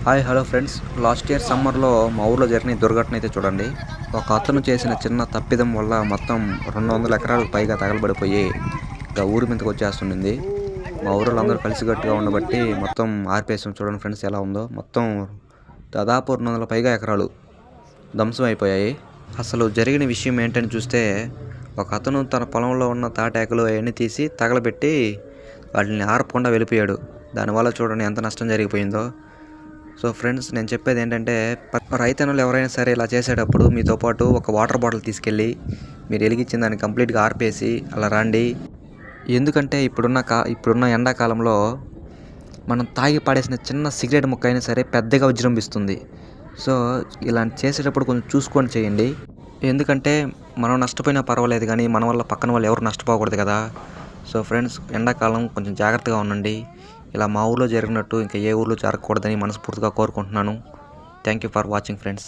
Hi hello friends, last year సమ్మర్లో మా ఊర్లో జరిగిన దుర్ఘటన అయితే చూడండి. ఒక అతను చేసిన చిన్న తప్పిదం వల్ల మొత్తం 200 ఎకరాలకు పైగా తగలబడిపోయి ఇంకా ఊరి మీదకి వచ్చేస్తుండింది. మా ఊరిలో అందరూ కలిసికట్టుగా ఉండబట్టి మొత్తం ఆర్పేసాం. చూడండి ఫ్రెండ్స్ ఎలా ఉందో. మొత్తం దాదాపు 200 పైగా ఎకరాలు ధ్వంసం అయిపోయాయి. అసలు జరిగిన విషయం ఏంటని చూస్తే, ఒక అతను తన పొలంలో ఉన్న తాటాకులు అవన్నీ తీసి తగలబెట్టి వాటిని ఆర్పకుండా వెళ్ళిపోయాడు. దానివల్ల చూడండి ఎంత నష్టం జరిగిపోయిందో. సో ఫ్రెండ్స్, నేను చెప్పేది ఏంటంటే, రైతన్నులు ఎవరైనా సరే ఇలా చేసేటప్పుడు మీతో పాటు ఒక వాటర్ బాటిల్ తీసుకెళ్ళి మీరు వెలిగించిన దాన్ని కంప్లీట్గా ఆర్పేసి అలా రండి. ఎందుకంటే ఇప్పుడున్న ఎండాకాలంలో మనం తాగి పడేసిన చిన్న సిగరెట్ ముక్క అయినా సరే పెద్దగా విజృంభిస్తుంది. సో ఇలాంటి చేసేటప్పుడు కొంచెం చూసుకొని చేయండి. ఎందుకంటే మనం నష్టపోయినా పర్వాలేదు, కానీ మన వల్ల పక్కన వాళ్ళు ఎవరు నష్టపోకూడదు కదా. సో ఫ్రెండ్స్, ఎండాకాలం కొంచెం జాగ్రత్తగా ఉండండి. ఇలా మా ఊర్లో జరిగినట్టు ఇంకా ఏ ఊర్లో జరగకూడదని మనస్ఫూర్తిగా కోరుకుంటున్నాను. Thank you for watching friends.